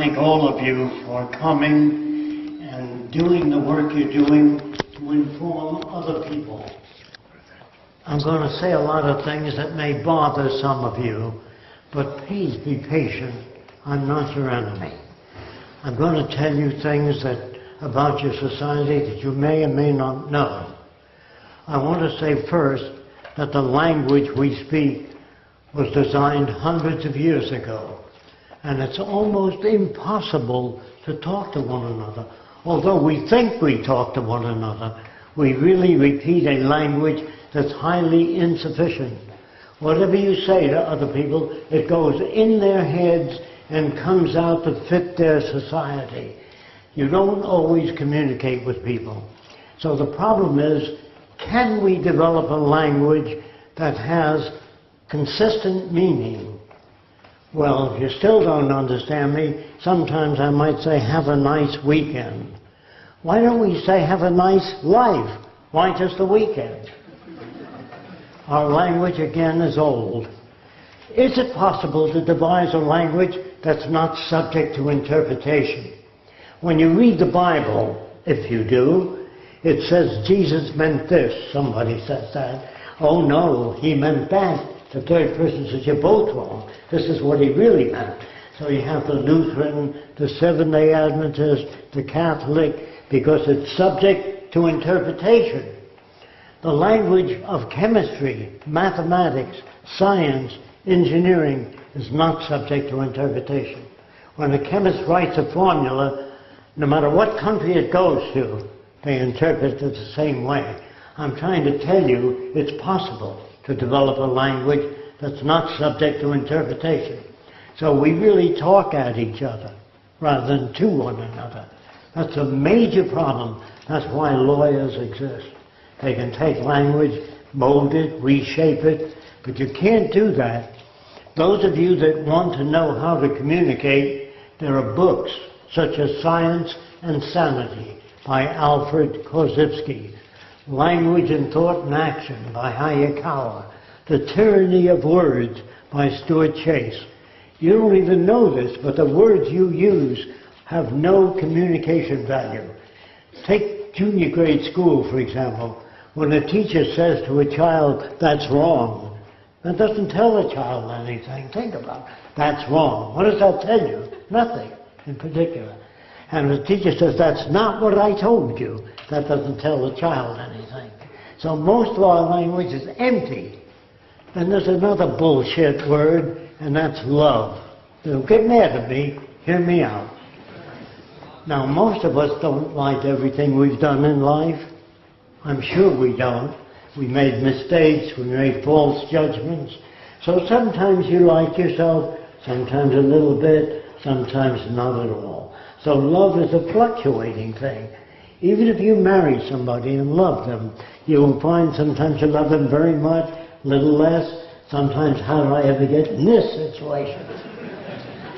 thank all of you for coming and doing the work you're doing to inform other people. I'm going to say a lot of things that may bother some of you, but please be patient. I'm not your enemy. I'm going to tell you things about your society that you may or may not know. I want to say first that the language we speak was designed hundreds of years ago, and it's almost impossible to talk to one another. Although we think we talk to one another, we really repeat a language that's highly insufficient. Whatever you say to other people, it goes in their heads and comes out to fit their society. You don't always communicate with people. So the problem is, can we develop a language that has consistent meaning? Well, if you still don't understand me, sometimes I might say, have a nice weekend. Why don't we say, have a nice life? Why just a weekend? Our language, again, is old. Is it possible to devise a language that's not subject to interpretation? When you read the Bible, if you do, it says Jesus meant this. Somebody says that. Oh no, he meant that. The third person says, you're both wrong. This is what he really meant. So you have the Lutheran, the Seventh-day Adventist, the Catholic, because it's subject to interpretation. The language of chemistry, mathematics, science, engineering is not subject to interpretation. When a chemist writes a formula, no matter what country it goes to, they interpret it the same way. I'm trying to tell you it's possible to develop a language that's not subject to interpretation. So we really talk at each other rather than to one another. That's a major problem. That's why lawyers exist. They can take language, mold it, reshape it, but you can't do that. Those of you that want to know how to communicate, there are books such as Science and Sanity by Alfred Korzybski, Language and Thought and Action by Hayakawa, The Tyranny of Words by Stuart Chase. You don't even know this, but the words you use have no communication value. Take junior grade school, for example. When a teacher says to a child, that's wrong, that doesn't tell the child anything. Think about it. That's wrong. What does that tell you? Nothing in particular. And if the teacher says, that's not what I told you, that doesn't tell the child anything. So most of our language is empty. And there's another bullshit word, and that's love. Don't get mad at me. Hear me out. Now, most of us don't like everything we've done in life. I'm sure we don't. We made mistakes, we made false judgments. So sometimes you like yourself, sometimes a little bit, sometimes not at all. So love is a fluctuating thing. Even if you marry somebody and love them, you'll find sometimes you love them very much, a little less. Sometimes, how did I ever get in this situation?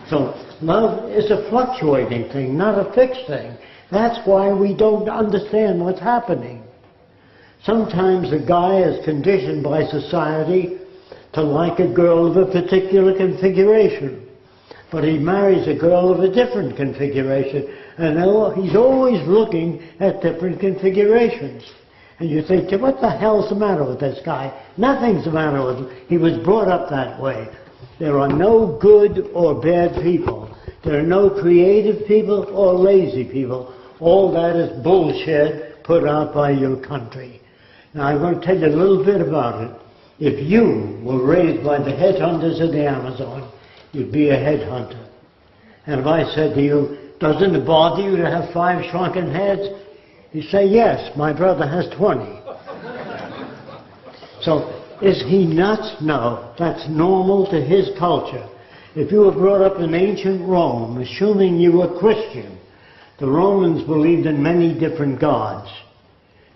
So love is a fluctuating thing, not a fixed thing. That's why we don't understand what's happening. Sometimes a guy is conditioned by society to like a girl of a particular configuration. But he marries a girl of a different configuration. And he's always looking at different configurations. And you think, what the hell's the matter with this guy? Nothing's the matter with him. He was brought up that way. There are no good or bad people. There are no creative people or lazy people. All that is bullshit put out by your country. Now, I'm going to tell you a little bit about it. If you were raised by the headhunters of the Amazon, you'd be a headhunter. And if I said to you, doesn't it bother you to have 5 shrunken heads? You say, yes, my brother has 20. So, is he nuts? No, that's normal to his culture. If you were brought up in ancient Rome, assuming you were Christian, the Romans believed in many different gods.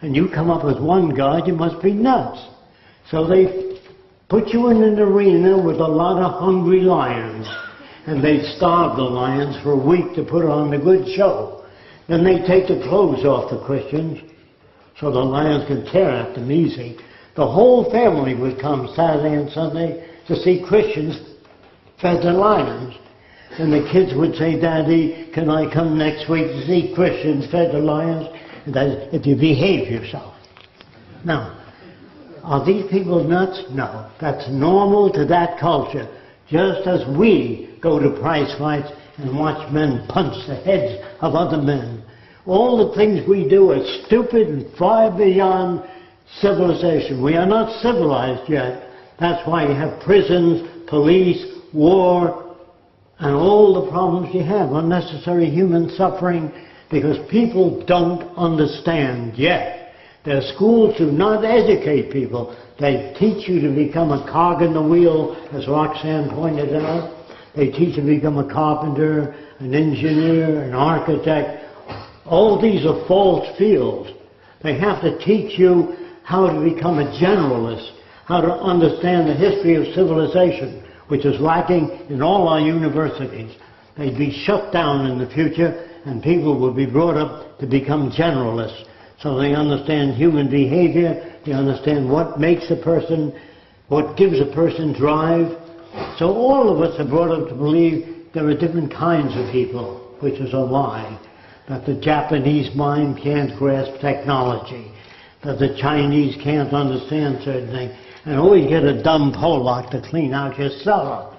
And you come up with one god, you must be nuts. So they put you in an arena with a lot of hungry lions. And they'd starve the lions for a week to put on a good show. Then they'd take the clothes off the Christians so the lions could tear at them easy. The whole family would come Saturday and Sunday to see Christians fed the lions. And the kids would say, Daddy, can I come next week to see Christians fed to lions? And that is, if you behave yourself. Now, are these people nuts? No. That's normal to that culture. Just as we go to prize fights and watch men punch the heads of other men. All the things we do are stupid and far beyond civilization. We are not civilized yet. That's why you have prisons, police, war, and all the problems you have, unnecessary human suffering, because people don't understand yet. Their schools do not educate people. They teach you to become a cog in the wheel, as Roxanne pointed out. They teach you to become a carpenter, an engineer, an architect. All these are false fields. They have to teach you how to become a generalist, how to understand the history of civilization, which is lacking in all our universities. They'd be shut down in the future, and people will be brought up to become generalists. So they understand human behavior, they understand what makes a person, what gives a person drive. So all of us are brought up to believe there are different kinds of people, which is a lie. That the Japanese mind can't grasp technology, that the Chinese can't understand certain things, and always get a dumb Polak to clean out your cellar.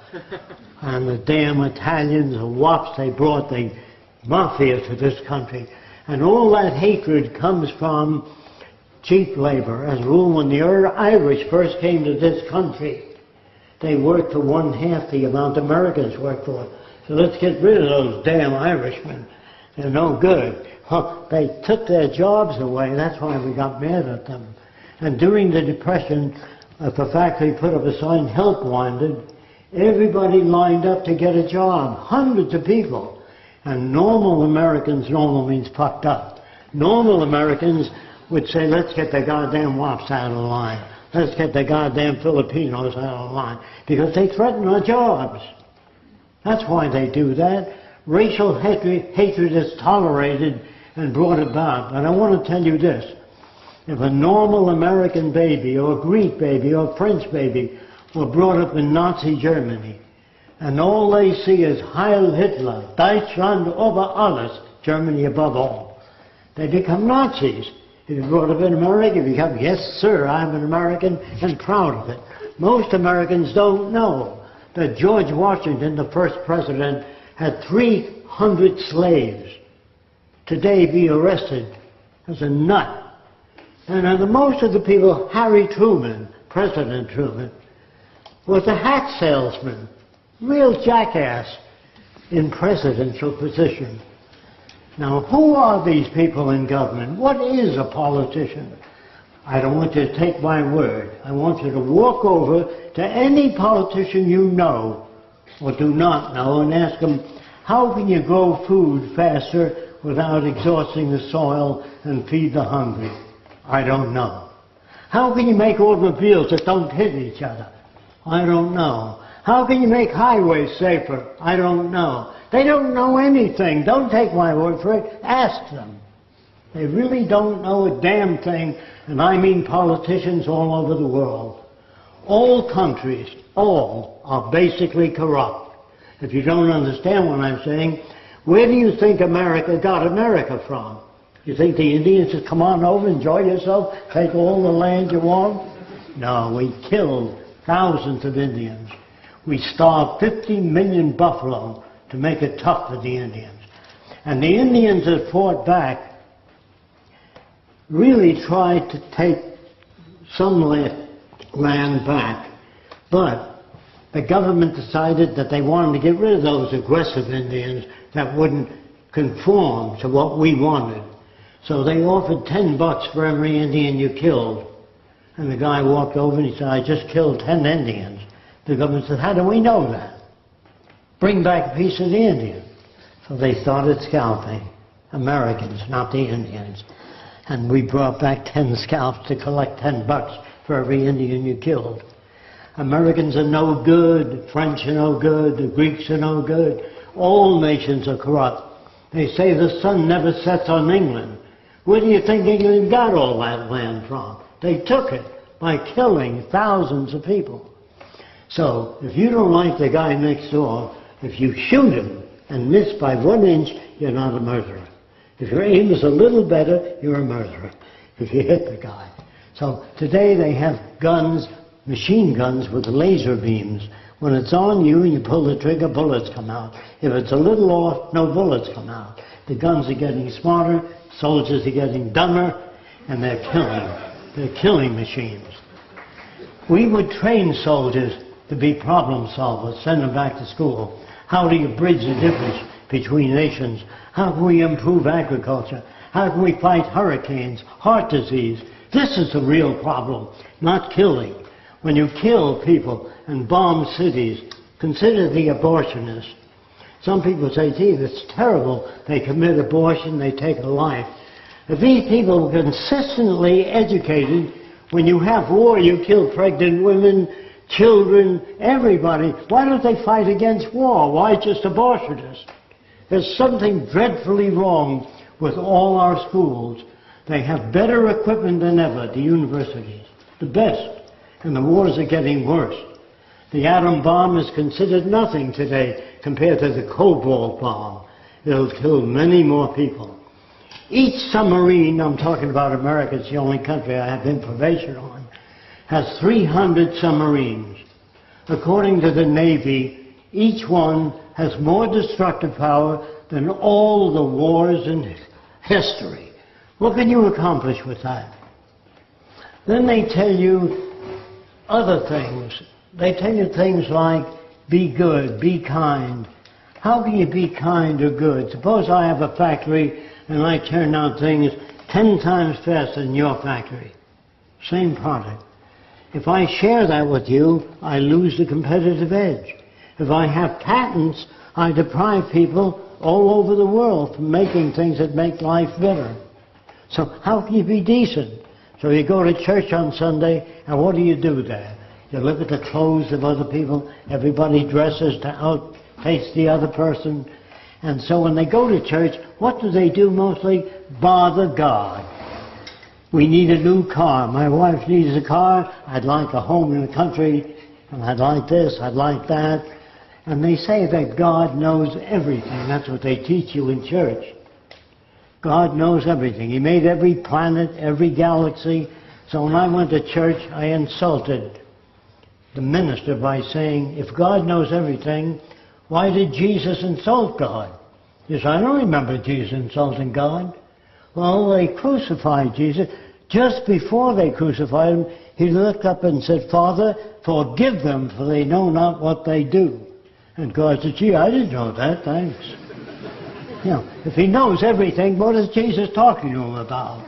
And the damn Italians, the wops, they brought the mafia to this country. And all that hatred comes from cheap labor. As a rule, when the Irish first came to this country, they worked for 1/2 the amount Americans work for. So let's get rid of those damn Irishmen. They're no good. They took their jobs away. That's why we got mad at them. And during the Depression, if a factory put up a sign, help wanted, everybody lined up to get a job. Hundreds of people. And normal Americans, normal means fucked up. Normal Americans would say, let's get the goddamn wops out of the line. Let's get the goddamn Filipinos out of the line. Because they threaten our jobs. That's why they do that. Racial hatred is tolerated and brought about. And I want to tell you this. If a normal American baby or a Greek baby or a French baby were brought up in Nazi Germany, and all they see is Heil Hitler, Deutschland über alles, Germany above all, they become Nazis. If you're brought up in America, you become, yes sir, I'm an American and proud of it. Most Americans don't know that George Washington, the first president, had 300 slaves. Today be arrested as a nut. And most of the people, Harry Truman, President Truman, was a hat salesman, real jackass in presidential position. Now, who are these people in government? What is a politician? I don't want you to take my word. I want you to walk over to any politician you know or do not know and ask them, how can you grow food faster without exhausting the soil and feed the hungry? I don't know. How can you make automobiles that don't hit each other? I don't know. How can you make highways safer? I don't know. They don't know anything. Don't take my word for it. Ask them. They really don't know a damn thing, and I mean politicians all over the world. All countries, all, are basically corrupt. If you don't understand what I'm saying, where do you think America got America from? You think the Indians just come on over, enjoy yourself, take all the land you want? No, we killed thousands of Indians. We starved 50 million buffalo to make it tough for the Indians. And the Indians that fought back really tried to take some land back. But the government decided that they wanted to get rid of those aggressive Indians that wouldn't conform to what we wanted. So they offered $10 for every Indian you killed. And the guy walked over and he said, I just killed 10 Indians. The government said, how do we know that? Bring back a piece of the Indian. So they started scalping. Americans, not the Indians. And we brought back 10 scalps to collect $10 for every Indian you killed. Americans are no good, French are no good, the Greeks are no good. All nations are corrupt. They say the sun never sets on England. Where do you think England got all that land from? They took it by killing thousands of people. So, if you don't like the guy next door, If you shoot him and miss by 1 inch, you're not a murderer. If your aim is a little better, you're a murderer. If you hit the guy. So today they have guns, machine guns with laser beams. When it's on you and you pull the trigger, bullets come out. If it's a little off, no bullets come out. The guns are getting smarter, soldiers are getting dumber, and they're killing. They're killing machines. We would train soldiers to be problem solvers, send them back to school. How do you bridge the difference between nations? How can we improve agriculture? How can we fight hurricanes, heart disease? This is the real problem, not killing. When you kill people and bomb cities, consider the abortionists. Some people say, gee, that's terrible. They commit abortion, they take a life. If these people were consistently educated, when you have war, you kill pregnant women, children, everybody. Why don't they fight against war? Why just abortionists? There's something dreadfully wrong with all our schools. They have better equipment than ever, the universities, the best. And the wars are getting worse. The atom bomb is considered nothing today compared to the cobalt bomb. It'll kill many more people. Each submarine, I'm talking about America, it's the only country I have information on, has 300 submarines. According to the Navy, each one has more destructive power than all the wars in history. What can you accomplish with that? Then they tell you other things. They tell you things like, be good, be kind. How can you be kind or good? Suppose I have a factory and I turn out things 10 times faster than your factory. Same product. If I share that with you, I lose the competitive edge. If I have patents, I deprive people all over the world from making things that make life better. So how can you be decent? So you go to church on Sunday, and what do you do there? You look at the clothes of other people. Everybody dresses to outpace the other person. And so when they go to church, what do they do mostly? Bother God. We need a new car. My wife needs a car. I'd like a home in the country. And I'd like this, I'd like that. And they say that God knows everything. That's what they teach you in church. God knows everything. He made every planet, every galaxy. So when I went to church, I insulted the minister by saying, if God knows everything, why did Jesus insult God? He said, I don't remember Jesus insulting God. Well, they crucified Jesus. Just before they crucified him, he looked up and said, Father, forgive them, for they know not what they do. And God said, gee, I didn't know that, thanks. You know, if he knows everything, what is Jesus talking to him about?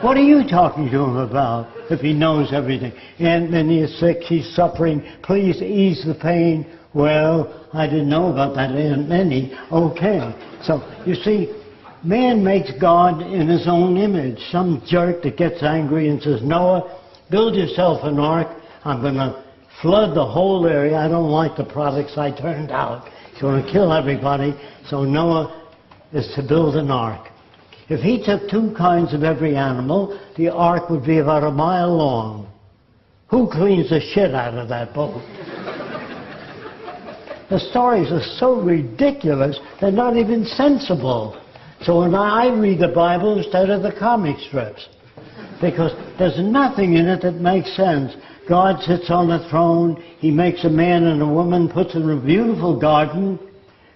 What are you talking to him about if he knows everything? And then he's sick, he's suffering, please ease the pain. Well, I didn't know about that, Aunt Minnie. Okay. So, you see, man makes God in his own image. Some jerk that gets angry and says, Noah, build yourself an ark. I'm going to flood the whole area. I don't like the products I turned out. He's going to kill everybody. So Noah is to build an ark. If he took 2 kinds of every animal, the ark would be about 1 mile long. Who cleans the shit out of that boat? The stories are so ridiculous, they're not even sensible. So when I read the Bible instead of the comic strips, because there's nothing in it that makes sense. God sits on a throne, he makes a man and a woman, puts them in a beautiful garden,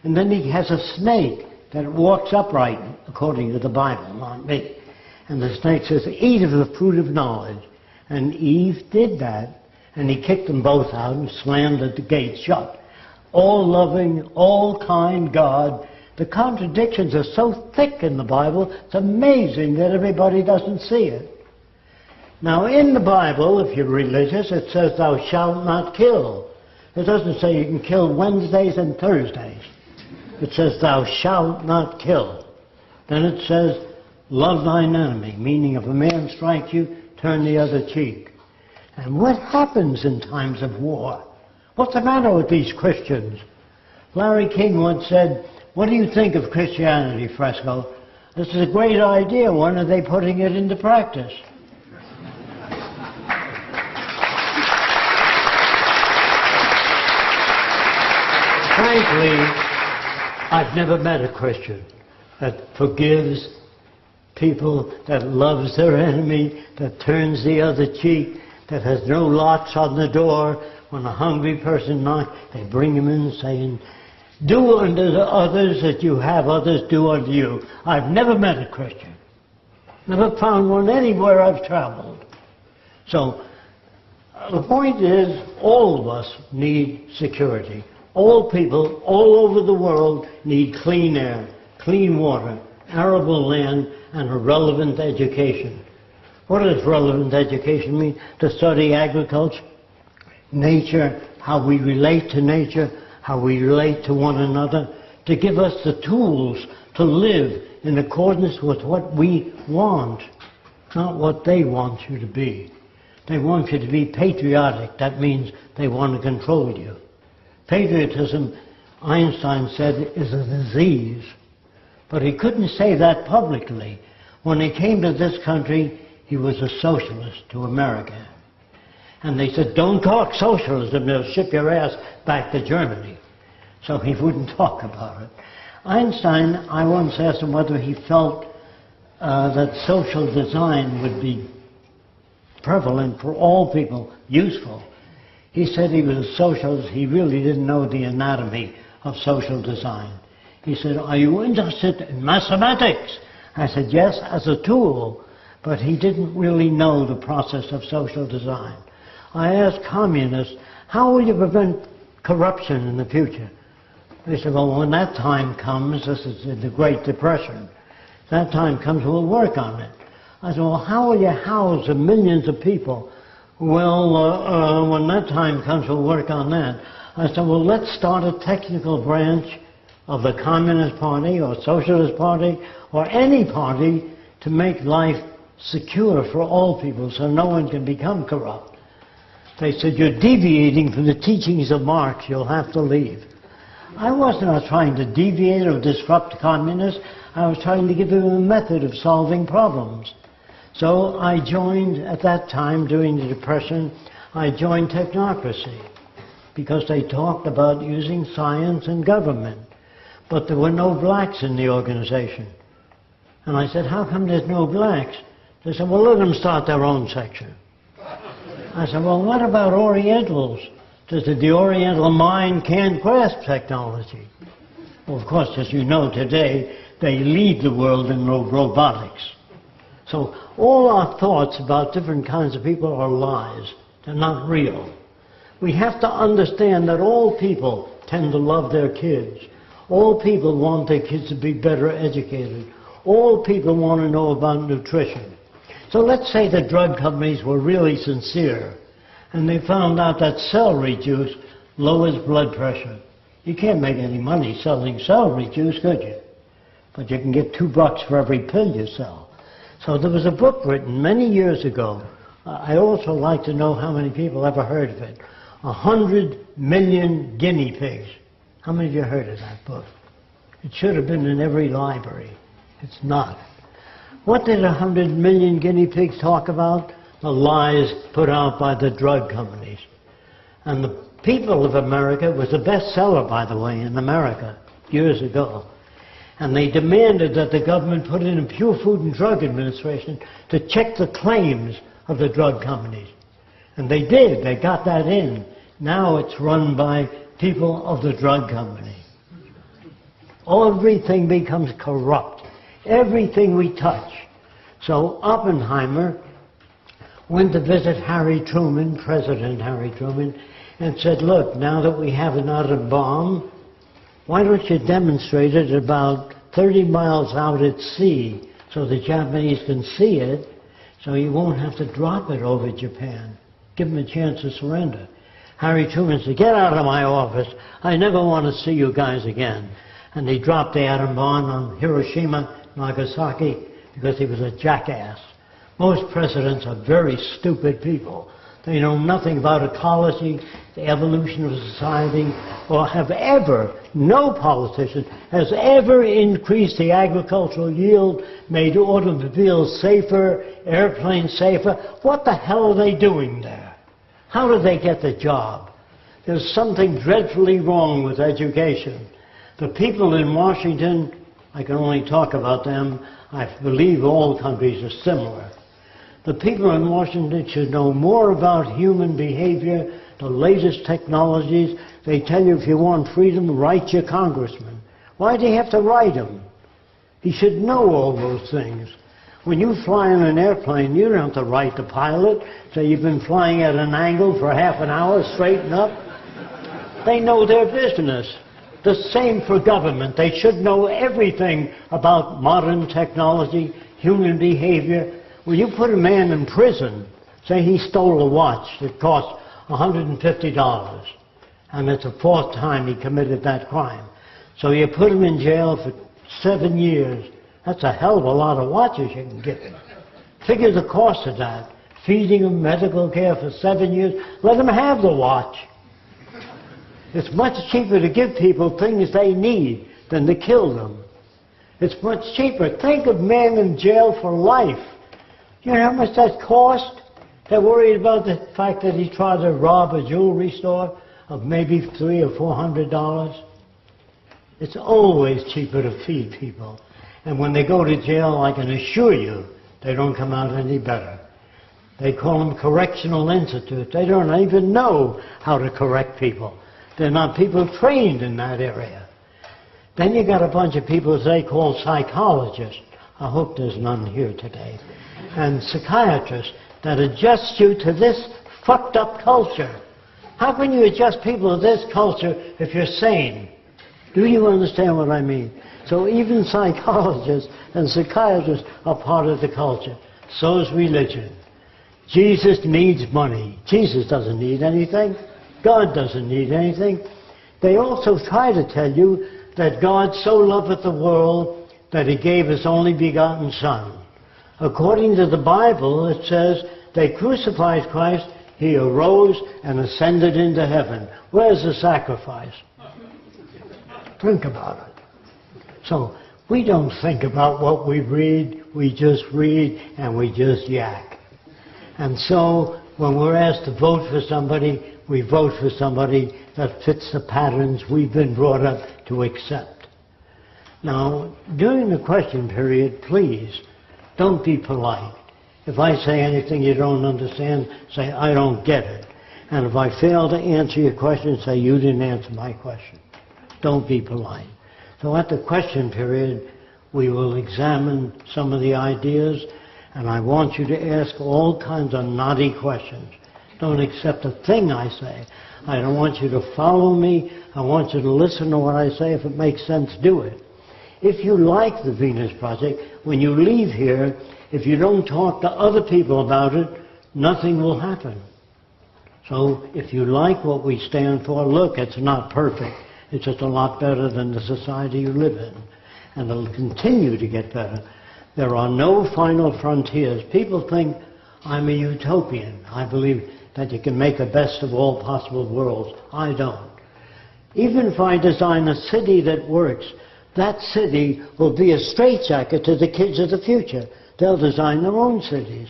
and then he has a snake that walks upright, according to the Bible, not me. And the snake says, eat of the fruit of knowledge. And Eve did that, and he kicked them both out and slammed the gate shut. All-loving, all-kind God. The contradictions are so thick in the Bible, it's amazing that everybody doesn't see it. Now, in the Bible, if you're religious, it says, thou shalt not kill. It doesn't say you can kill Wednesdays and Thursdays. It says, thou shalt not kill. Then it says, love thine enemy, meaning if a man strikes you, turn the other cheek. And what happens in times of war? What's the matter with these Christians? Larry King once said, what do you think of Christianity, Fresco? This is a great idea. When are they putting it into practice? frankly, I've never met a Christian that forgives people, that loves their enemy, that turns the other cheek, that has no locks on the door. When a hungry person knocks, they bring him in saying, do unto the others that you have others do unto you. I've never met a Christian. Never found one anywhere I've traveled. So, the point is, all of us need security. All people, all over the world, need clean air, clean water, arable land, and a relevant education. What does relevant education mean? To study agriculture, nature, how we relate to nature, how we relate to one another, to give us the tools to live in accordance with what we want, not what they want you to be. They want you to be patriotic. That means they want to control you. Patriotism, Einstein said, is a disease. But he couldn't say that publicly. When he came to this country, he was a socialist to America. And they said, don't talk socialism, they'll ship your ass back to Germany. So he wouldn't talk about it. Einstein, I once asked him whether he felt that social design would be prevalent for all people, useful. He said he was a socialist, he really didn't know the anatomy of social design. He said, are you interested in mathematics? I said, yes, as a tool, but he didn't really know the process of social design. I asked communists, how will you prevent corruption in the future? They said, well, when that time comes, this is the Great Depression, that time comes, we'll work on it. I said, well, how will you house the millions of people? Well, when that time comes, we'll work on that. I said, well, let's start a technical branch of the Communist Party or Socialist Party or any party to make life secure for all people so no one can become corrupt. They said, you're deviating from the teachings of Marx, you'll have to leave. I wasn't trying to deviate or disrupt communists. I was trying to give them a method of solving problems. So I joined, at that time, during the Depression, I joined technocracy because they talked about using science and government. But there were no blacks in the organization. And I said, how come there's no blacks? They said, well, let them start their own section. I said, well, what about Orientals? They said, the Oriental mind can't grasp technology. Well, of course, as you know today, they lead the world in robotics. So all our thoughts about different kinds of people are lies. They're not real. We have to understand that all people tend to love their kids. All people want their kids to be better educated. All people want to know about nutrition. So let's say the drug companies were really sincere and they found out that celery juice lowers blood pressure. You can't make any money selling celery juice, could you? But you can get $2 for every pill you sell. So there was a book written many years ago. I also like to know how many people ever heard of it. 100 million guinea pigs. How many of you heard of that book? It should have been in every library. It's not. What did 100 million guinea pigs talk about? The lies put out by the drug companies. And the People of America was the bestseller, by the way, in America years ago. And they demanded that the government put in a Pure Food and Drug Administration to check the claims of the drug companies. And they did. They got that in. Now it's run by people of the drug company. Everything becomes corrupt. Everything we touch. So Oppenheimer went to visit Harry Truman, President Harry Truman, and said, look, now that we have an atom bomb, why don't you demonstrate it about 30 miles out at sea so the Japanese can see it, so you won't have to drop it over Japan. Give them a chance to surrender. Harry Truman said, get out of my office. I never want to see you guys again. And he dropped the atom bomb on Hiroshima, Nagasaki, because he was a jackass. Most presidents are very stupid people. They know nothing about ecology, the evolution of society, or have ever, no politician has ever increased the agricultural yield, made automobiles safer, airplanes safer. What the hell are they doing there? How do they get the job? There's something dreadfully wrong with education. The people in Washington, I can only talk about them. I believe all countries are similar. The people in Washington should know more about human behavior, the latest technologies. They tell you if you want freedom, write your congressman. Why do you have to write him? He should know all those things. When you fly in an airplane, you don't have to write the pilot, say you've been flying at an angle for half an hour, straighten up. They know their business. The same for government. They should know everything about modern technology, human behavior. When you put a man in prison, say he stole a watch that cost $150, and it's the fourth time he committed that crime. So you put him in jail for 7 years. That's a hell of a lot of watches you can get him. Figure the cost of that. Feeding him medical care for 7 years. Let him have the watch. It's much cheaper to give people things they need than to kill them. It's much cheaper. Think of men in jail for life. You know how much that cost? They're worried about the fact that he tried to rob a jewelry store of maybe $300 or $400. It's always cheaper to feed people. And when they go to jail, I can assure you, they don't come out any better. They call them correctional institutes. They don't even know how to correct people. They're not people trained in that area. Then you got a bunch of people they call psychologists. I hope there's none here today. And psychiatrists that adjust you to this fucked up culture. How can you adjust people to this culture if you're sane? Do you understand what I mean? So even psychologists and psychiatrists are part of the culture. So is religion. Jesus needs money. Jesus doesn't need anything. God doesn't need anything. They also try to tell you that God so loveth the world that he gave his only begotten Son. According to the Bible, it says they crucified Christ, he arose and ascended into heaven. Where's the sacrifice? Think about it. So we don't think about what we read, we just read and we just yak. And so when we're asked to vote for somebody, we vote for somebody that fits the patterns we've been brought up to accept. Now, during the question period, please, don't be polite. If I say anything you don't understand, say, I don't get it. And if I fail to answer your question, say, you didn't answer my question. Don't be polite. So at the question period, we will examine some of the ideas, and I want you to ask all kinds of naughty questions. Don't accept a thing I say. I don't want you to follow me. I want you to listen to what I say. If it makes sense, do it. If you like the Venus Project, when you leave here, if you don't talk to other people about it, nothing will happen. So if you like what we stand for, look, it's not perfect. It's just a lot better than the society you live in. And it'll continue to get better. There are no final frontiers. People think I'm a utopian. I believe that you can make the best of all possible worlds. I don't. Even if I design a city that works, that city will be a straitjacket to the kids of the future. They'll design their own cities.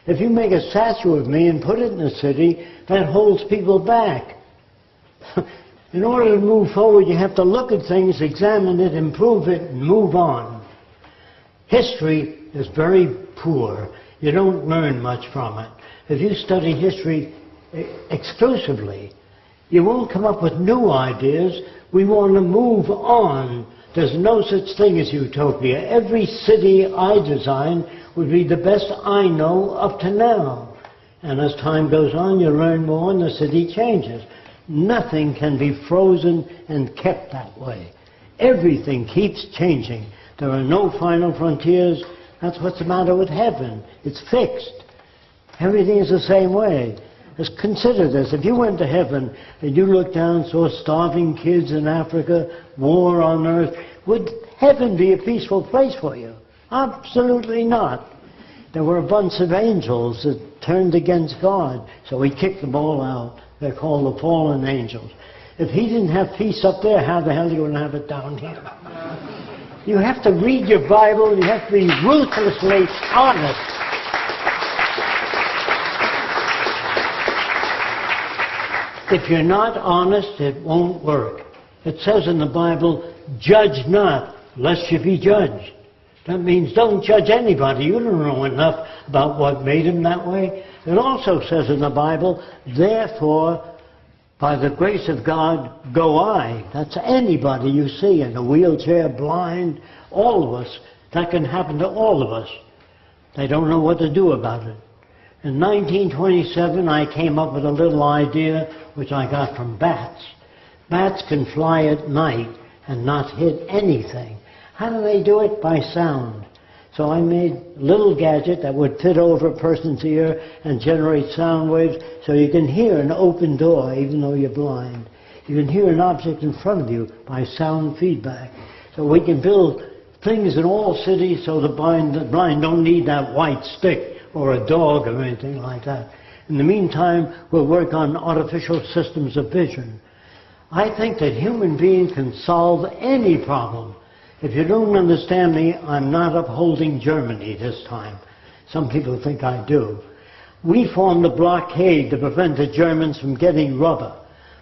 If you make a statue of me and put it in a city, that holds people back. In order to move forward, you have to look at things, examine it, improve it, and move on. History is very poor. You don't learn much from it. If you study history exclusively, you won't come up with new ideas. We want to move on. There's no such thing as utopia. Every city I design would be the best I know up to now. And as time goes on, you learn more and the city changes. Nothing can be frozen and kept that way. Everything keeps changing. There are no final frontiers. That's what's the matter with heaven. It's fixed. Everything is the same way. Just consider this. If you went to heaven and you looked down and saw starving kids in Africa, war on earth, would heaven be a peaceful place for you? Absolutely not. There were a bunch of angels that turned against God, so he kicked them all out. They're called the fallen angels. If he didn't have peace up there, how the hell are you going to have it down here? You have to read your Bible, and you have to be ruthlessly honest. If you're not honest, it won't work. It says in the Bible, judge not, lest you be judged. That means don't judge anybody. You don't know enough about what made him that way. It also says in the Bible, therefore, by the grace of God, go I. That's anybody you see in a wheelchair, blind, all of us. That can happen to all of us. They don't know what to do about it. In 1927, I came up with a little idea which I got from bats. Bats can fly at night and not hit anything. How do they do it? By sound. So I made a little gadget that would fit over a person's ear and generate sound waves so you can hear an open door even though you're blind. You can hear an object in front of you by sound feedback. So we can build things in all cities so the blind don't need that white stick or a dog or anything like that. In the meantime, we'll work on artificial systems of vision. I think that human beings can solve any problem. If you don't understand me, I'm not upholding Germany this time. Some people think I do. We formed a blockade to prevent the Germans from getting rubber,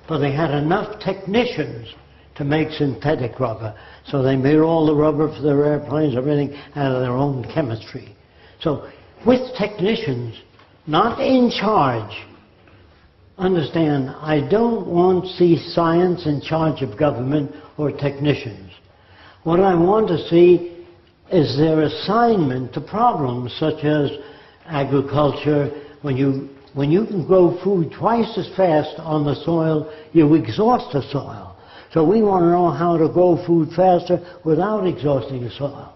but they had enough technicians to make synthetic rubber. So they made all the rubber for their airplanes, everything out of their own chemistry. So with technicians, not in charge. Understand, I don't want to see science in charge of government or technicians. What I want to see is their assignment to problems such as agriculture. When you can grow food twice as fast on the soil, you exhaust the soil. So we want to know how to grow food faster without exhausting the soil.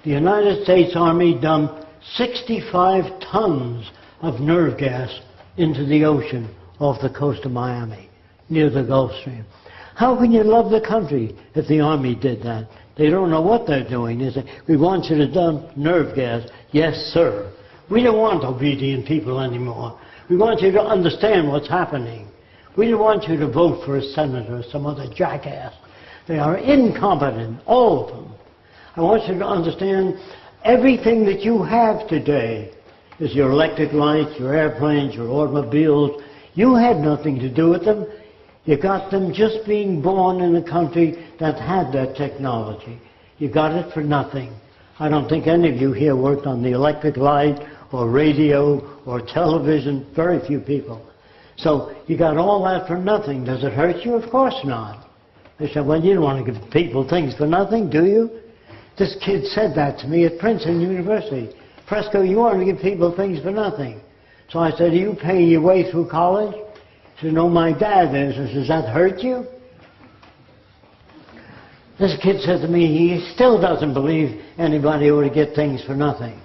The United States Army dumped 65 tons of nerve gas into the ocean off the coast of Miami, near the Gulf Stream. How can you love the country if the Army did that? They don't know what they're doing. They say, we want you to dump nerve gas. Yes, sir. We don't want obedient people anymore. We want you to understand what's happening. We don't want you to vote for a senator or some other jackass. They are incompetent, all of them. I want you to understand everything that you have today is your electric lights, your airplanes, your automobiles. You had nothing to do with them. You got them just being born in a country that had that technology. You got it for nothing. I don't think any of you here worked on the electric light or radio or television. Very few people. So you got all that for nothing. Does it hurt you? Of course not. They said, well, you don't want to give people things for nothing, do you? This kid said that to me at Princeton University. Fresco, you want to give people things for nothing. So I said, are you paying your way through college? He said, no, my dad is. I said, does that hurt you? This kid said to me, he still doesn't believe anybody ought to get things for nothing.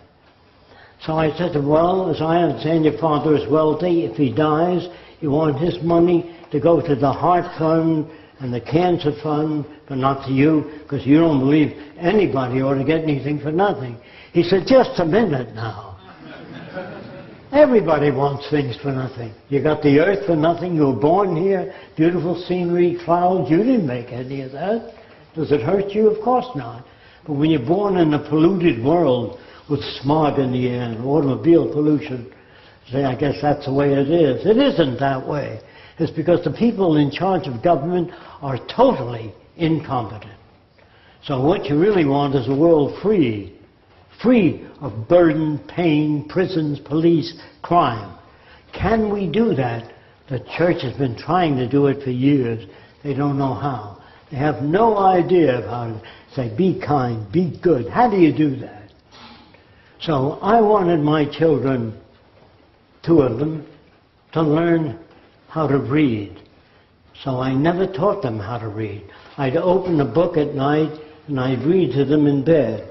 So I said to him, well, as I understand, your father is wealthy. If he dies, you want his money to go to the heart fund and the cancer fund, but not to you, because you don't believe anybody ought to get anything for nothing. He said, just a minute now. Everybody wants things for nothing. You got the earth for nothing. You were born here, beautiful scenery, clouds. You didn't make any of that. Does it hurt you? Of course not. But when you're born in a polluted world with smog in the air and automobile pollution, say, I guess that's the way it is. It isn't that way. It's because the people in charge of government are totally incompetent. So what you really want is a world free of burden, pain, prisons, police, crime. Can we do that? The church has been trying to do it for years. They don't know how. They have no idea of how to say, be kind, be good. How do you do that? So I wanted my children, 2 of them, to learn how to read. So I never taught them how to read. I'd open a book at night and I'd read to them in bed.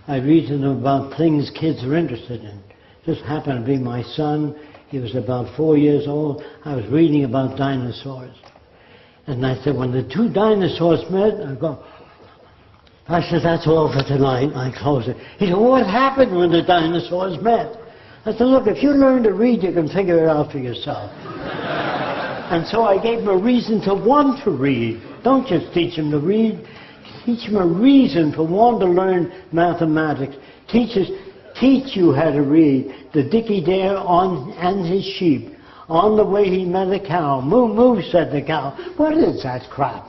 I'd read to them about things kids are interested in. Just happened to be my son. He was about 4 years old. I was reading about dinosaurs. And I said, when the 2 dinosaurs met, I said, that's all for tonight. I closed it. He said, well, what happened when the dinosaurs met? I said, look, if you learn to read, you can figure it out for yourself. And so I gave him a reason to want to read. Don't just teach him to read. Teach him a reason for wanting to learn mathematics. Teach you how to read. The Dickie Dare and his sheep. On the way he met a cow. Moo, moo, said the cow. What is that crap?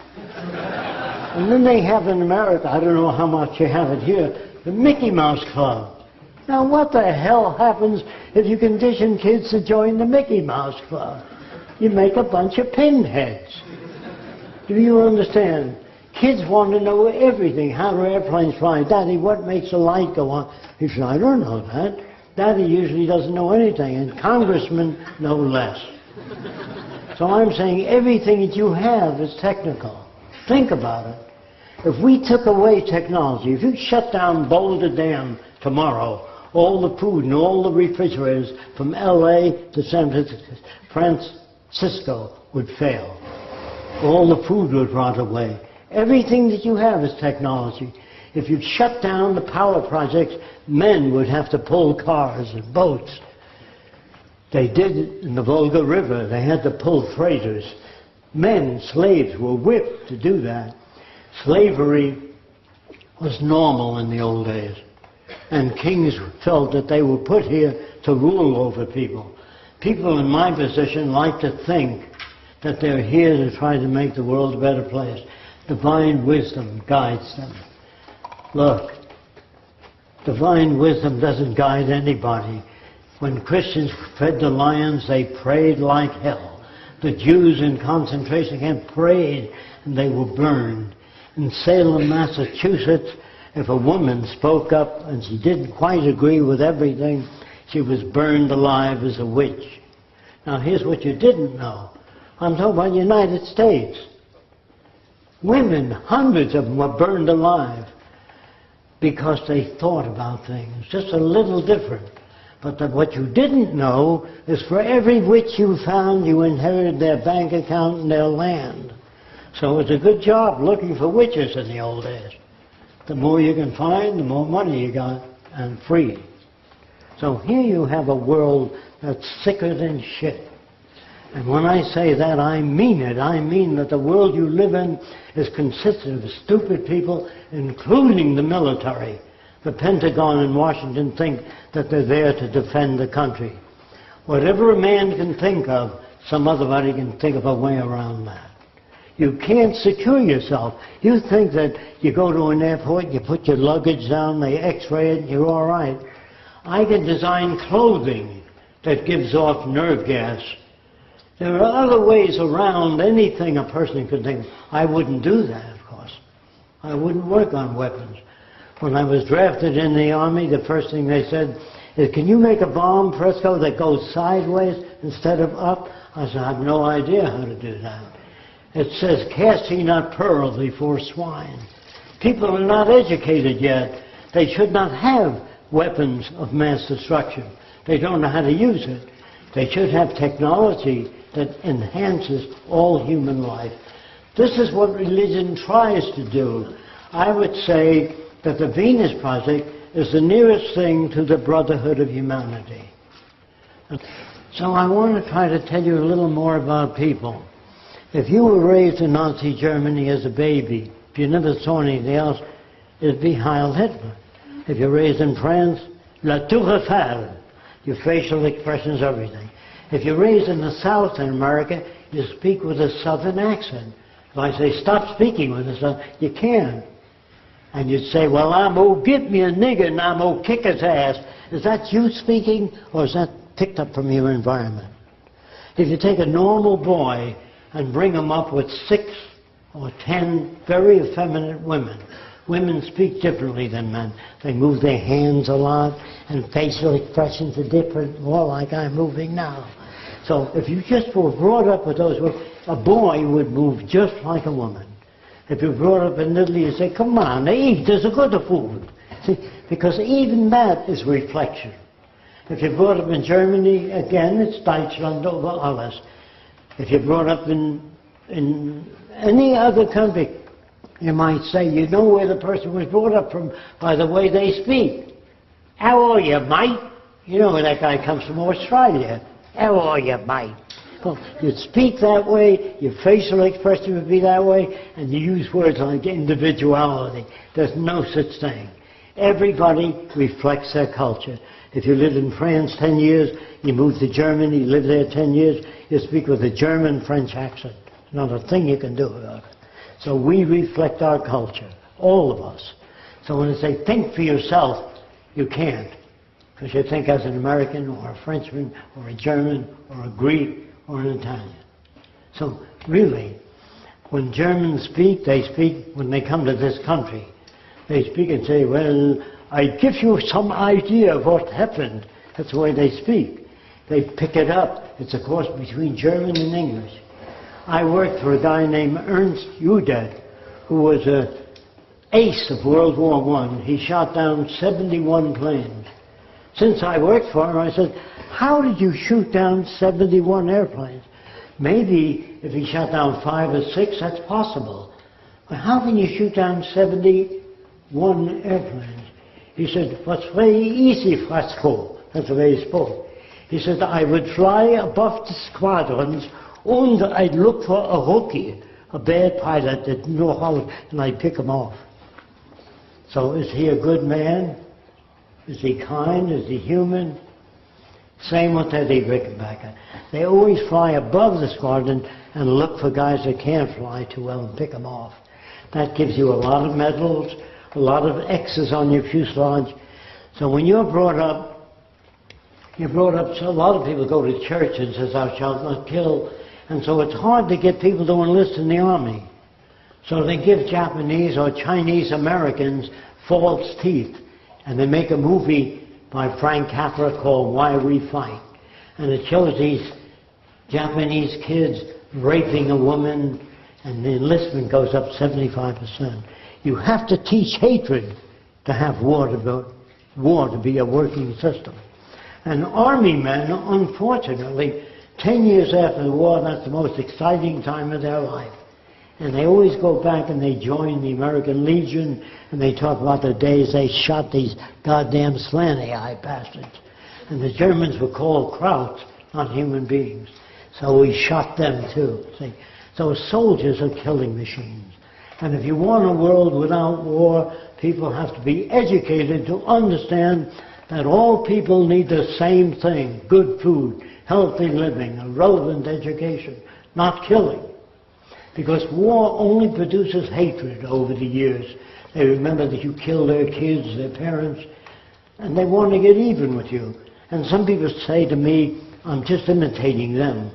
And then they have in America, I don't know how much you have it here, the Mickey Mouse Club. Now what the hell happens if you condition kids to join the Mickey Mouse Club? You make a bunch of pinheads. Do you understand? Kids want to know everything. How do airplanes fly? Daddy, what makes the light go on? He said, I don't know that. Daddy usually doesn't know anything, and congressmen no less. So I'm saying everything that you have is technical. Think about it. If we took away technology, if you shut down Boulder Dam tomorrow, all the food and all the refrigerators from LA to San Francisco would fail. All the food would rot away. Everything that you have is technology. If you shut down the power projects, men would have to pull cars and boats. They did it in the Volga River. They had to pull freighters. Men, slaves, were whipped to do that. Slavery was normal in the old days. And kings felt that they were put here to rule over people. People in my position like to think that they're here to try to make the world a better place. Divine wisdom guides them. Look, divine wisdom doesn't guide anybody. When Christians fed the lions, they prayed like hell. The Jews in concentration camp prayed and they were burned. In Salem, Massachusetts, if a woman spoke up and she didn't quite agree with everything, she was burned alive as a witch. Now here's what you didn't know. I'm talking about the United States. Women, hundreds of them, were burned alive because they thought about things just a little different. But what you didn't know is for every witch you found, you inherited their bank account and their land. So it's a good job looking for witches in the old days. The more you can find, the more money you got, and free. So here you have a world that's sicker than shit. And when I say that, I mean it. I mean that the world you live in is consistent of stupid people, including the military. The Pentagon in Washington think that they're there to defend the country. Whatever a man can think of, some other body can think of a way around that. You can't secure yourself. You think that you go to an airport, you put your luggage down, they x-ray it, and you're all right. I can design clothing that gives off nerve gas. There are other ways around anything a person could think. I wouldn't do that, of course. I wouldn't work on weapons. When I was drafted in the Army, the first thing they said is, can you make a bomb, Fresco, that goes sideways instead of up? I said, I have no idea how to do that. It says, cast ye not pearls before swine. People are not educated yet. They should not have weapons of mass destruction. They don't know how to use it. They should have technology that enhances all human life. This is what religion tries to do. I would say that the Venus Project is the nearest thing to the brotherhood of humanity. So I want to try to tell you a little more about people. If you were raised in Nazi Germany as a baby, if you never saw anything else, it'd be Heil Hitler. If you're raised in France, La Tour Eiffel, your facial expressions, everything. If you're raised in the South in America, you speak with a Southern accent. If I say, stop speaking with a Southern, you can't. And you'd say, well, I'm going to get me a nigger and I'm going to kick his ass. Is that you speaking, or is that picked up from your environment? If you take a normal boy and bring him up with 6 or 10 very effeminate women, women speak differently than men. They move their hands a lot, and facial expressions are different, more like I'm moving now. So if you just were brought up with those women, a boy would move just like a woman. If you're brought up in Italy, you say, come on, they eat, there's a good food. See, because even that is reflection. If you're brought up in Germany, again, it's Deutschland over alles. If you're brought up in any other country, you might say, you know where the person was brought up from by the way they speak. How are you, mate? You know where that guy comes from, Australia. How are you, mate? Well, you'd speak that way, your facial expression would be that way, and you use words like individuality. There's no such thing. Everybody reflects their culture. If you lived in France 10 years, you moved to Germany, you lived there 10 years, you speak with a German-French accent. Not a thing you can do about it. So we reflect our culture, all of us. So when they say, think for yourself, you can't. Because you think as an American, or a Frenchman, or a German, or a Greek, or an Italian. So really, when Germans speak, they speak, when they come to this country, they speak and say, well, I give you some idea of what happened. That's the way they speak. They pick it up. It's a cross between German and English. I worked for a guy named Ernst Udet, who was an ace of World War I. He shot down 71 planes. Since I worked for him, I said, how did you shoot down 71 airplanes? Maybe if he shot down 5 or 6, that's possible. But how can you shoot down 71 airplanes? He said, what's very easy, Fresco. That's the way he spoke. He said, I would fly above the squadrons and I'd look for a rookie, a bad pilot that didn't know how, and I'd pick him off. So is he a good man? Is he kind? Is he human? Same with Eddie Rickenbacker. They always fly above the squadron and look for guys that can't fly too well and pick them off. That gives you a lot of medals, a lot of X's on your fuselage. So when you're brought up, so a lot of people go to church and says, thou shalt not kill. And so it's hard to get people to enlist in the army. So they give Japanese or Chinese Americans false teeth. And they make a movie by Frank Capra called Why We Fight. And it shows these Japanese kids raping a woman, and the enlistment goes up 75%. You have to teach hatred to have war to be a working system. And army men, unfortunately, 10 years after the war, that's the most exciting time of their life. And they always go back and they join the American Legion, and they talk about the days they shot these goddamn slanty-eyed bastards. And the Germans were called Krauts, not human beings. So we shot them too. See? So soldiers are killing machines. And if you want a world without war, people have to be educated to understand that all people need the same thing: good food, healthy living, a relevant education, not killing. Because war only produces hatred over the years. They remember that you killed their kids, their parents, and they want to get even with you. And some people say to me, I'm just imitating them.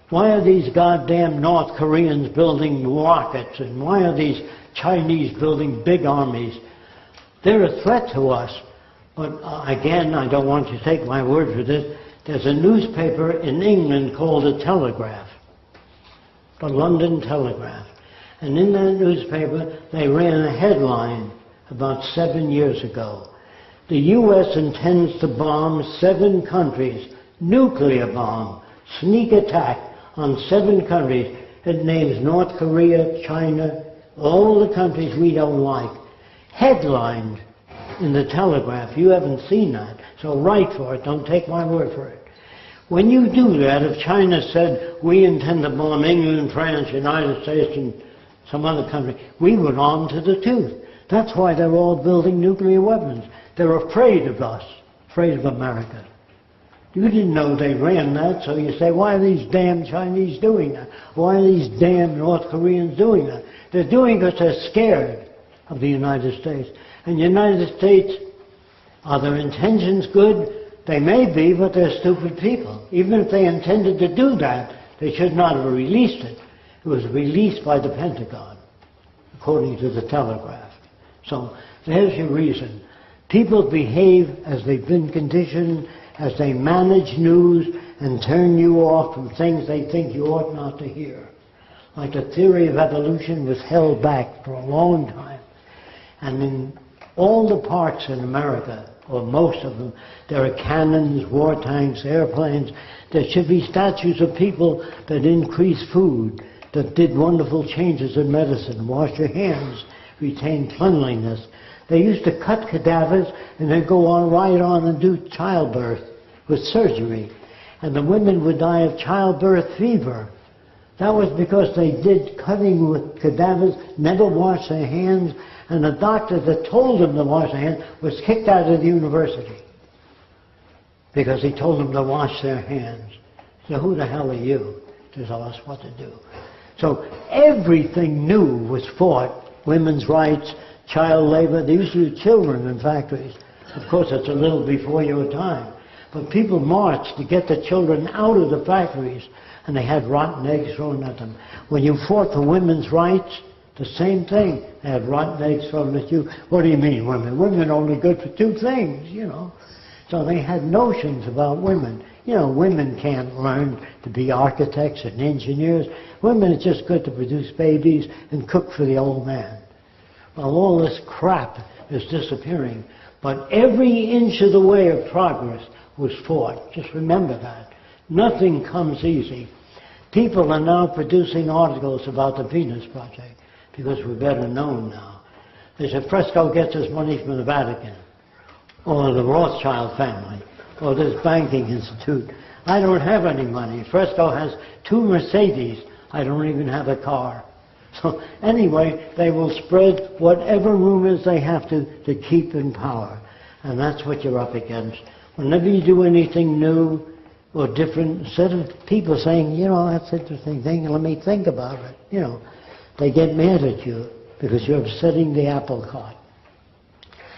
Why are these goddamn North Koreans building rockets, and why are these Chinese building big armies? They're a threat to us. But again, I don't want you to take my word for this. There's a newspaper in England called The Telegraph, the London Telegraph. And in that newspaper, they ran a headline about 7 years ago. The U.S. intends to bomb 7 countries, nuclear bomb, sneak attack on 7 countries. It names North Korea, China, all the countries we don't like. Headlined in the Telegraph. You haven't seen that, so write for it. Don't take my word for it. When you do that, if China said, we intend to bomb England, France, United States, and some other country, we would arm to the tooth. That's why they're all building nuclear weapons. They're afraid of us, afraid of America. You didn't know they ran that, so you say, why are these damn Chinese doing that? Why are these damn North Koreans doing that? They're doing it because they're scared of the United States. And the United States, are their intentions good? They may be, but they're stupid people. Even if they intended to do that, they should not have released it. It was released by the Pentagon, according to the Telegraph. So there's your reason. People behave as they've been conditioned, as they manage news and turn you off from things they think you ought not to hear. Like the theory of evolution was held back for a long time. And in all the parks in America, or most of them, there are cannons, war tanks, airplanes. There should be statues of people that increased food, that did wonderful changes in medicine, wash your hands, retain cleanliness. They used to cut cadavers and then go on right on and do childbirth with surgery. And the women would die of childbirth fever That was because they did cutting with cadavers, never washed their hands, and the doctor that told them to wash their hands was kicked out of the university because he told them to wash their hands. So who the hell are you to tell us what to do? So everything new was fought. Women's rights, child labor. They used to use children in factories. Of course, it's a little before your time. But people marched to get the children out of the factories, and they had rotten eggs thrown at them. When you fought for women's rights, the same thing. They had rotten eggs thrown at you. What do you mean, women? Women are only good for two things, you know. So they had notions about women. You know, women can't learn to be architects and engineers. Women are just good to produce babies and cook for the old man. Well, all this crap is disappearing. But every inch of the way of progress was fought. Just remember that. Nothing comes easy. People are now producing articles about the Venus Project because we're better known now. They said Fresco gets his money from the Vatican or the Rothschild family or this banking institute. I don't have any money. Fresco has 2 Mercedes. I don't even have a car. So anyway, they will spread whatever rumors they have to keep in power. And that's what you're up against. Whenever you do anything new or different, instead of people saying, you know, that's an interesting thing, let me think about it, you know, they get mad at you because you're upsetting the apple cart.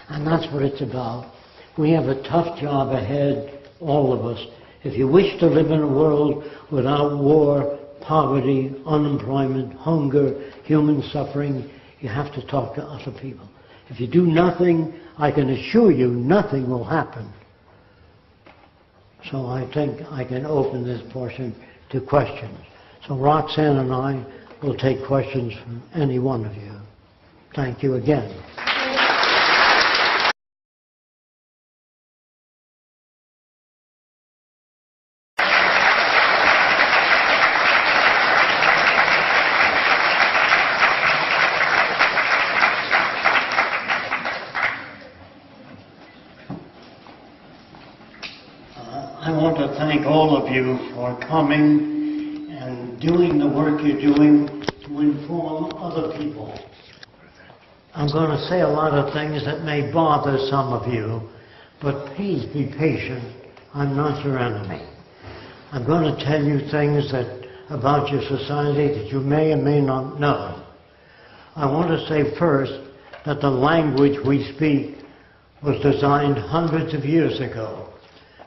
And that's what it's about. We have a tough job ahead, all of us. If you wish to live in a world without war, poverty, unemployment, hunger, human suffering, you have to talk to other people. If you do nothing, I can assure you nothing will happen. So I think I can open this portion to questions. So Roxanne and I will take questions from any one of you. Thank you again. I want to thank all of you for coming and doing the work you're doing to inform other people. I'm going to say a lot of things that may bother some of you, but please be patient. I'm not your enemy. I'm going to tell you things about your society that you may or may not know. I want to say first that the language we speak was designed hundreds of years ago.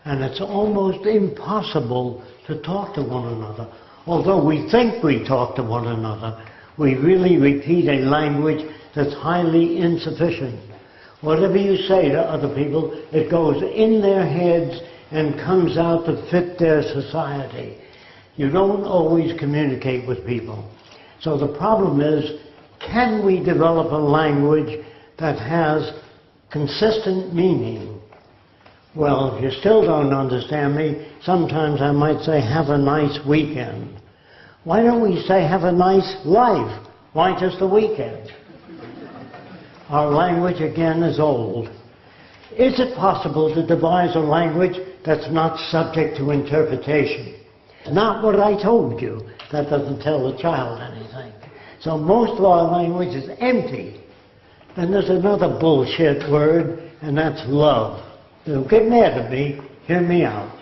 And it's almost impossible to talk to one another. Although we think we talk to one another, we really repeat a language that's highly insufficient. Whatever you say to other people, it goes in their heads and comes out to fit their society. You don't always communicate with people. So the problem is, can we develop a language that has consistent meaning? Well, if you still don't understand me, sometimes I might say, have a nice weekend. Why don't we say, have a nice life? Why just a weekend? Our language, again, is old. Is it possible to devise a language that's not subject to interpretation? Not what I told you. That doesn't tell the child anything. So most of our language is empty. Then there's another bullshit word, and that's love. Don't get mad at me, hear me out.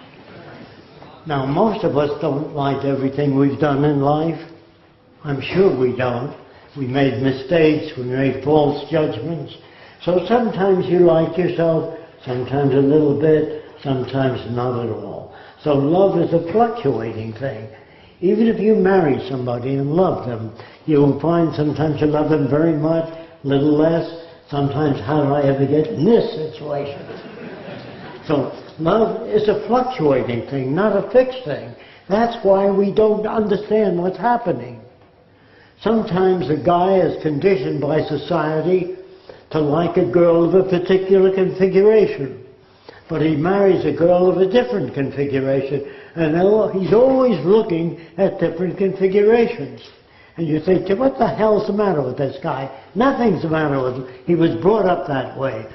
Now, most of us don't like everything we've done in life. I'm sure we don't. We made mistakes, we made false judgments. So sometimes you like yourself, sometimes a little bit, sometimes not at all. So love is a fluctuating thing. Even if you marry somebody and love them, you will find sometimes you love them very much, a little less. Sometimes, how did I ever get in this situation? So love is a fluctuating thing, not a fixed thing. That's why we don't understand what's happening. Sometimes a guy is conditioned by society to like a girl of a particular configuration. But he marries a girl of a different configuration, and he's always looking at different configurations. And you think, what the hell's the matter with this guy? Nothing's the matter with him. He was brought up that way.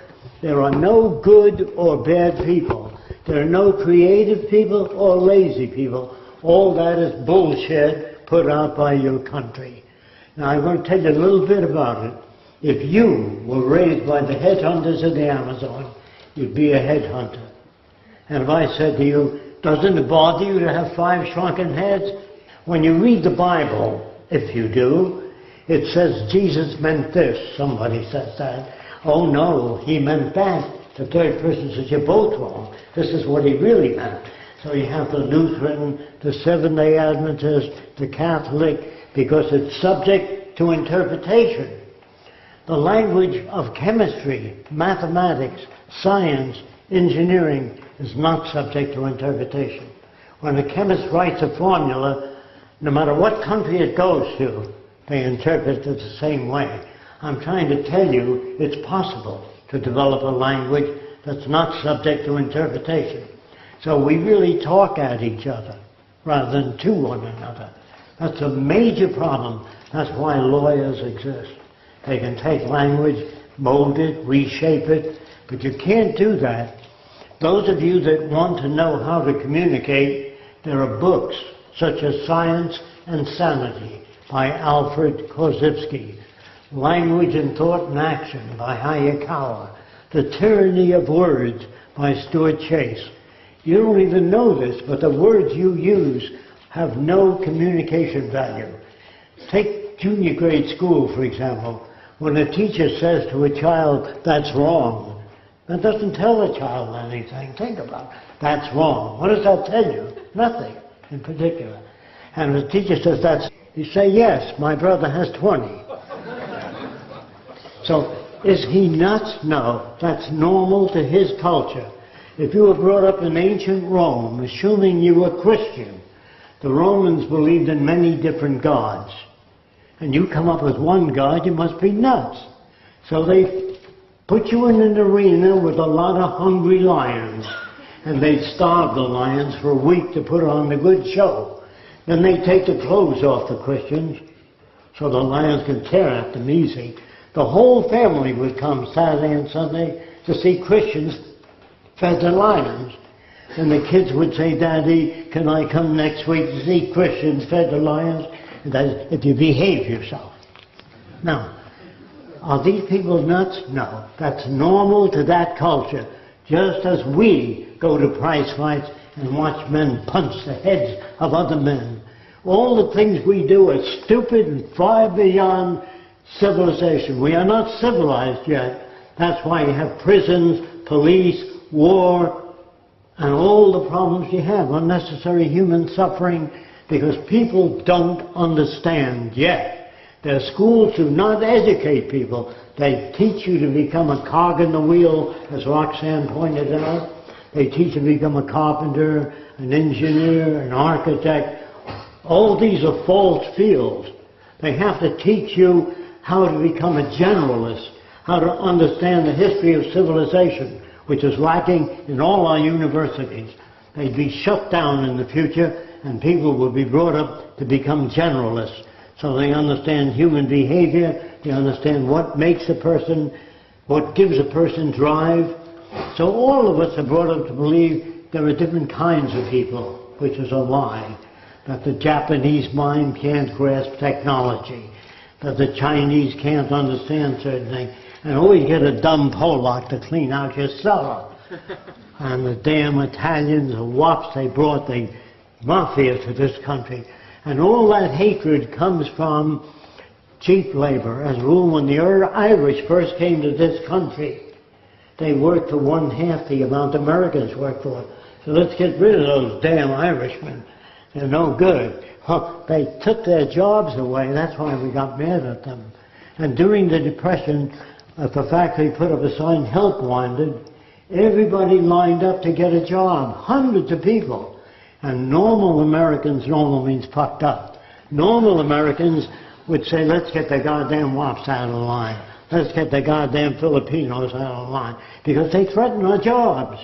There are no good or bad people. There are no creative people or lazy people. All that is bullshit. put out by your country. Now I'm going to tell you a little bit about it. If you were raised by the headhunters of the Amazon, you'd be a headhunter. And if I said to you, doesn't it bother you to have 5 shrunken heads? When you read the Bible, if you do, it says Jesus meant this. Somebody says that. Oh no, he meant that. The third person says, you're both wrong. This is what he really meant. So you have the Lutheran, the Seventh-day Adventist, the Catholic, because it's subject to interpretation. The language of chemistry, mathematics, science, engineering is not subject to interpretation. When a chemist writes a formula, no matter what country it goes to, they interpret it the same way. I'm trying to tell you it's possible to develop a language that's not subject to interpretation. So we really talk at each other rather than to one another. That's a major problem. That's why lawyers exist. They can take language, mold it, reshape it, but you can't do that. Those of you that want to know how to communicate, there are books such as Science and Sanity by Alfred Korzybski, Language and Thought and Action by Hayakawa, The Tyranny of Words by Stuart Chase. You don't even know this, but the words you use have no communication value. Take junior grade school, for example. When a teacher says to a child, that's wrong, that doesn't tell the child anything. Think about it. That's wrong. What does that tell you? Nothing in particular. And if the teacher says that's, you say, yes, my brother has 20. So, is he nuts? No. That's normal to his culture. If you were brought up in ancient Rome, assuming you were Christian, the Romans believed in many different gods. And you come up with one god, you must be nuts. So they put you in an arena with a lot of hungry lions. And they'd starve the lions for a week to put on a good show. Then they'd take the clothes off the Christians so the lions could tear at them easy. The whole family would come Saturday and Sunday to see Christians fed the lions. And the kids would say, Daddy, can I come next week to see Christians fed the lions? And that is, if you behave yourself. Now, are these people nuts? No. That's normal to that culture. Just as we go to prize fights and watch men punch the heads of other men. All the things we do are stupid and far beyond civilization. We are not civilized yet. That's why you have prisons, police, war, and all the problems you have. Unnecessary human suffering, because people don't understand yet. Their schools do not educate people. They teach you to become a cog in the wheel, as Roxanne pointed out. They teach you to become a carpenter, an engineer, an architect. All these are false fields. They have to teach you how to become a generalist, how to understand the history of civilization, which is lacking in all our universities. They'd be shut down in the future, and people will be brought up to become generalists. So they understand human behavior, they understand what makes a person, what gives a person drive. So all of us are brought up to believe there are different kinds of people, which is a lie. That the Japanese mind can't grasp technology, that the Chinese can't understand certain things, and always get a dumb Polak to clean out your cellar. And the damn Italians, the wops they brought, the mafia to this country. And all that hatred comes from cheap labor. As a rule, when the Irish first came to this country, they worked for 1/2 the amount Americans worked for. So let's get rid of those damn Irishmen. They're no good. They took their jobs away. That's why we got mad at them. And during the Depression, if a factory put up a sign, help wanted, everybody lined up to get a job. Hundreds of people. And normal Americans, normal means fucked up. Normal Americans would say, let's get the goddamn wops out of the line. Let's get the goddamn Filipinos out of the line. Because they threaten our jobs.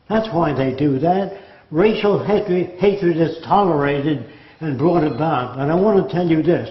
That's why they do that. Racial hatred is tolerated and brought about. And I want to tell you this.